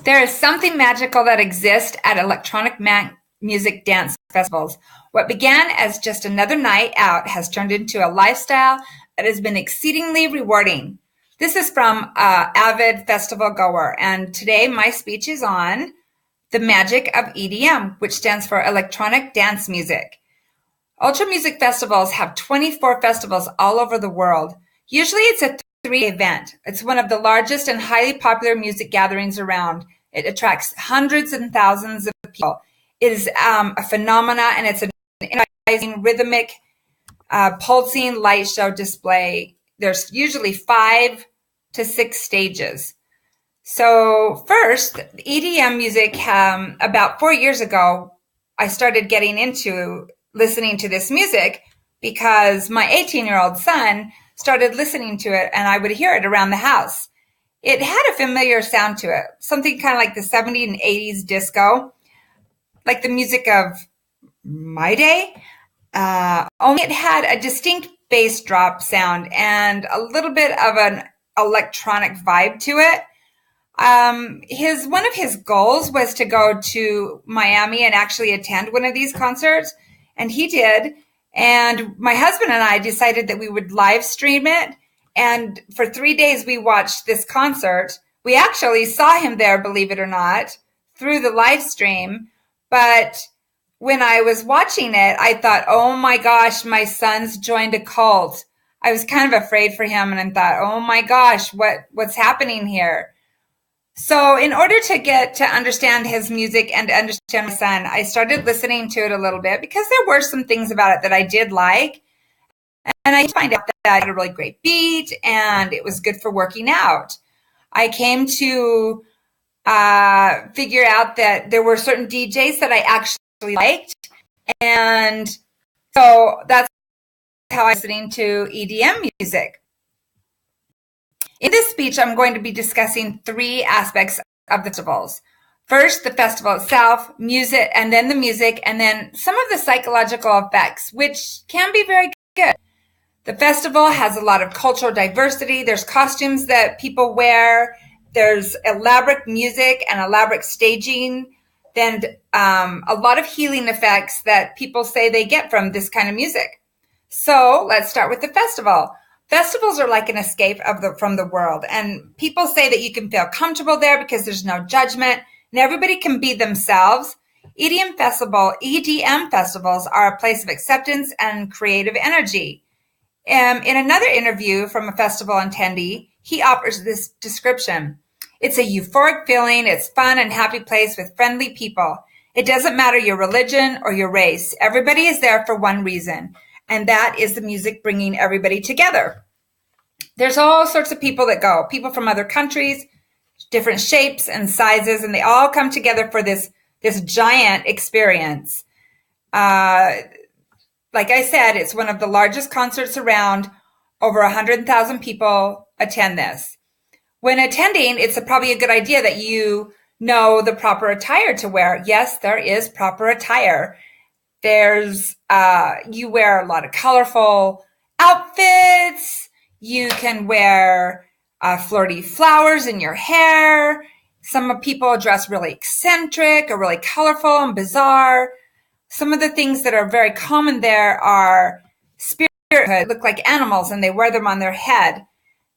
There is something magical that exists at electronic music dance festivals. What began as just another night out has turned into a lifestyle that has been exceedingly rewarding. This is from avid festival goer, and today my speech is on the magic of EDM, which stands for electronic dance music. Ultra Music Festivals have 24 festivals all over the world. Usually it's a 3-day event. It's one of the largest and highly popular music gatherings around. It attracts hundreds and thousands of people. It is a phenomena, and it's an energizing, rhythmic, pulsing light show display. There's usually 5 to 6 stages. So first, EDM music, about 4 years ago, I started getting into listening to this music because my 18-year-old son started listening to it, and I would hear it around the house. It had a familiar sound to it, something kind of like the 70s and 80s disco, like the music of my day, only it had a distinct bass drop sound and a little bit of an electronic vibe to it. One of his goals was to go to Miami and actually attend one of these concerts, and he did. And my husband and I decided that we would live stream it. And for 3 days, we watched this concert. We actually saw him there, believe it or not, through the live stream. But when I was watching it, I thought, oh my gosh, my son's joined a cult. I was kind of afraid for him, and I thought, oh my gosh, what's happening here? So in order to get to understand his music and to understand my son, I started listening to it a little bit because there were some things about it that I did like. And I find out that it had a really great beat and it was good for working out. I came to figure out that there were certain DJs that I actually liked. And so that's how I'm listening to EDM music. In this speech, I'm going to be discussing 3 aspects of the festivals. First, the festival itself, music, and then the music, and then some of the psychological effects, which can be very good. The festival has a lot of cultural diversity. There's costumes that people wear. There's elaborate music and elaborate staging. Then a lot of healing effects that people say they get from this kind of music. So let's start with the festival. Festivals are like an escape from the world, and people say that you can feel comfortable there because there's no judgment and everybody can be themselves. EDM festivals are a place of acceptance and creative energy. In another interview from a festival attendee, he offers this description. It's a euphoric feeling. It's fun and happy place with friendly people. It doesn't matter your religion or your race. Everybody is there for one reason, and that is the music bringing everybody together. There's all sorts of people that go, people from other countries, different shapes and sizes, and they all come together for this giant experience. Like I said, it's one of the largest concerts around. Over 100,000 people attend this. When attending, it's probably a good idea that you know the proper attire to wear. Yes, there is proper attire. You wear a lot of colorful outfits. You can wear flirty flowers in your hair. Some people dress really eccentric or really colorful and bizarre. Some of the things that are very common there are spirit, look like animals, and they wear them on their head.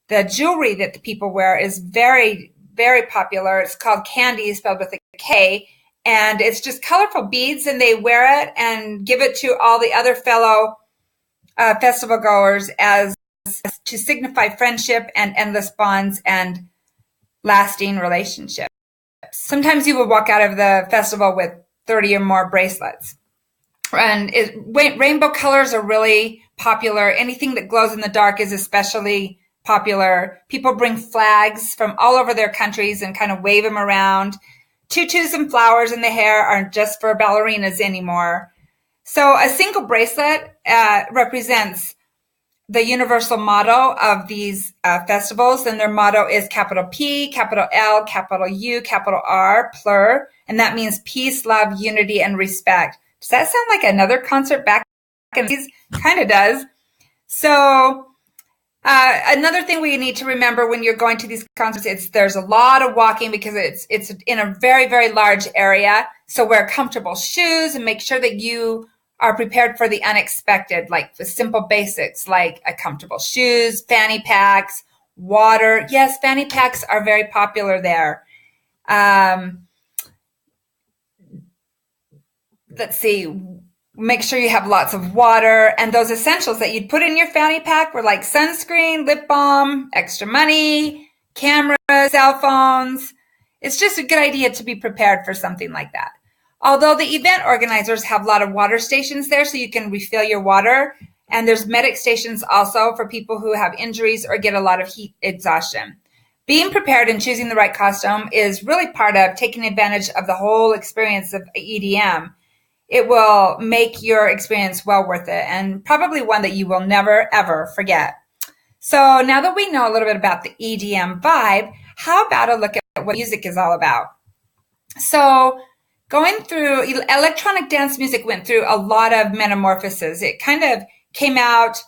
The jewelry that the people wear is very, very popular. It's called candy, spelled with a K, and it's just colorful beads, and they wear it and give it to all the other fellow festival goers as to signify friendship and endless bonds and lasting relationships. Sometimes you will walk out of the festival with 30 or more bracelets. And rainbow colors are really popular. Anything that glows in the dark is especially popular. People bring flags from all over their countries and kind of wave them around. Tutus and flowers in the hair aren't just for ballerinas anymore. So a single bracelet represents the universal motto of these festivals, and their motto is capital P, capital L, capital U, capital R, plur, and that means peace, love, unity, and respect. Does that sound like another concert back in the 80s? Kind of does. So Another thing we need to remember when you're going to these concerts, there's a lot of walking because it's in a very, very large area. So wear comfortable shoes and make sure that you are prepared for the unexpected, like the simple basics, like a comfortable shoes, fanny packs, water. Yes, fanny packs are very popular there. Let's see. Make sure you have lots of water, and those essentials that you'd put in your fanny pack were like sunscreen, lip balm, extra money, cameras, cell phones. It's just a good idea to be prepared for something like that. Although the event organizers have a lot of water stations there so you can refill your water, and there's medic stations also for people who have injuries or get a lot of heat exhaustion. Being prepared and choosing the right costume is really part of taking advantage of the whole experience of EDM. It will make your experience well worth it, and probably one that you will never, ever forget. So now that we know a little bit about the EDM vibe, how about a look at what music is all about? So going through, electronic dance music went through a lot of metamorphoses. It kind of came out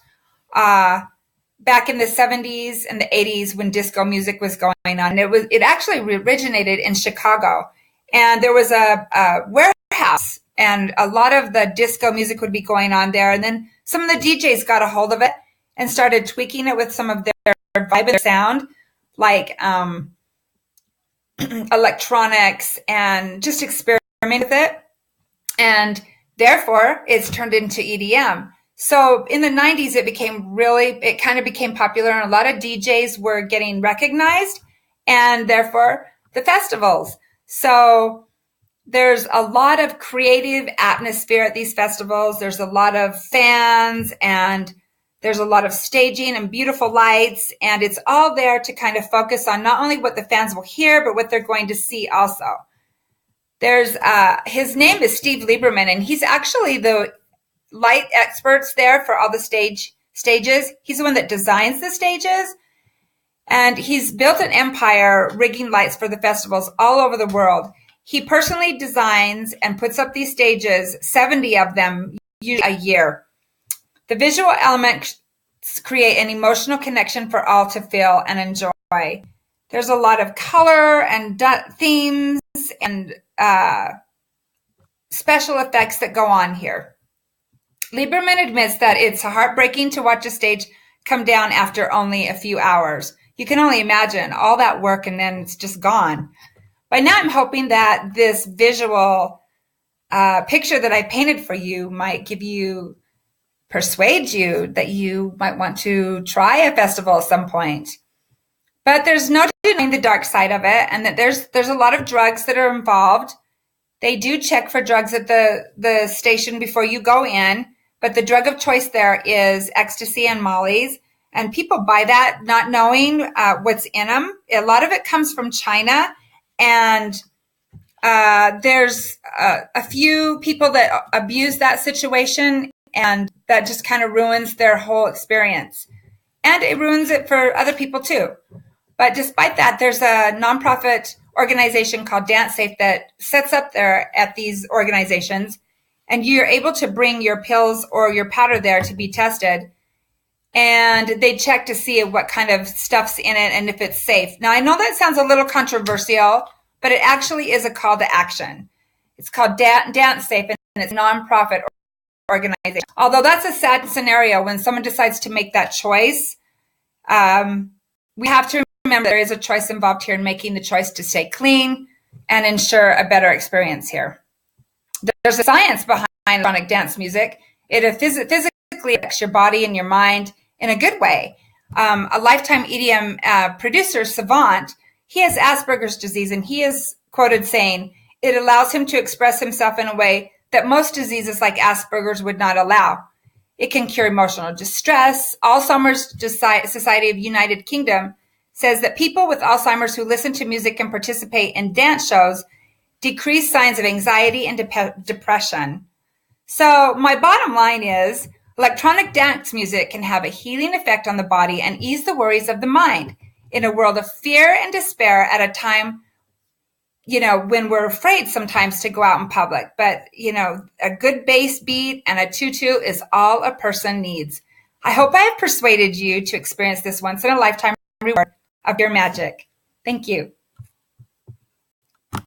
back in the 70s and the 80s when disco music was going on. It actually originated in Chicago, and there was a warehouse, and a lot of the disco music would be going on there. And then some of the DJs got a hold of it and started tweaking it with some of their vibe and sound, like electronics, and just experiment with it. And therefore, it's turned into EDM. So in the 90s, it kind of became popular, and a lot of DJs were getting recognized, and therefore the festivals. So there's a lot of creative atmosphere at these festivals. There's a lot of fans, and there's a lot of staging and beautiful lights, and it's all there to kind of focus on not only what the fans will hear, but what they're going to see also. There's his name is Steve Lieberman, and he's actually the light experts there for all the stages. He's the one that designs the stages, and he's built an empire rigging lights for the festivals all over the world. He personally designs and puts up these stages, 70 of them, usually a year. The visual elements create an emotional connection for all to feel and enjoy. There's a lot of color and themes and special effects that go on here. Lieberman admits that it's heartbreaking to watch a stage come down after only a few hours. You can only imagine all that work, and then it's just gone. By now, I'm hoping that this visual picture that I painted for you might persuade you that you might want to try a festival at some point. But there's no denying the dark side of it, and that there's a lot of drugs that are involved. They do check for drugs at the station before you go in, but the drug of choice there is ecstasy and mollies, and people buy that not knowing what's in them. A lot of it comes from China, and there's a few people that abuse that situation, and that just kind of ruins their whole experience. And it ruins it for other people too. But despite that, there's a nonprofit organization called Dance Safe that sets up there at these organizations, and you're able to bring your pills or your powder there to be tested. And they check to see what kind of stuff's in it and if it's safe. Now, I know that sounds a little controversial, but it actually is a call to action. It's called Dance Safe, and it's a nonprofit organization. Although that's a sad scenario when someone decides to make that choice, we have to remember there is a choice involved here in making the choice to stay clean and ensure a better experience here. There's a science behind electronic dance music. It physically affects your body and your mind in a good way. A lifetime EDM producer, Savant, he has Asperger's disease, and he is quoted saying, "It allows him to express himself in a way that most diseases like Asperger's would not allow. It can cure emotional distress." Alzheimer's Society of United Kingdom says that people with Alzheimer's who listen to music and participate in dance shows decrease signs of anxiety and depression. So my bottom line is, electronic dance music can have a healing effect on the body and ease the worries of the mind in a world of fear and despair at a time, when we're afraid sometimes to go out in public. But, a good bass beat and a tutu is all a person needs. I hope I have persuaded you to experience this once-in-a-lifetime reward of your magic. Thank you.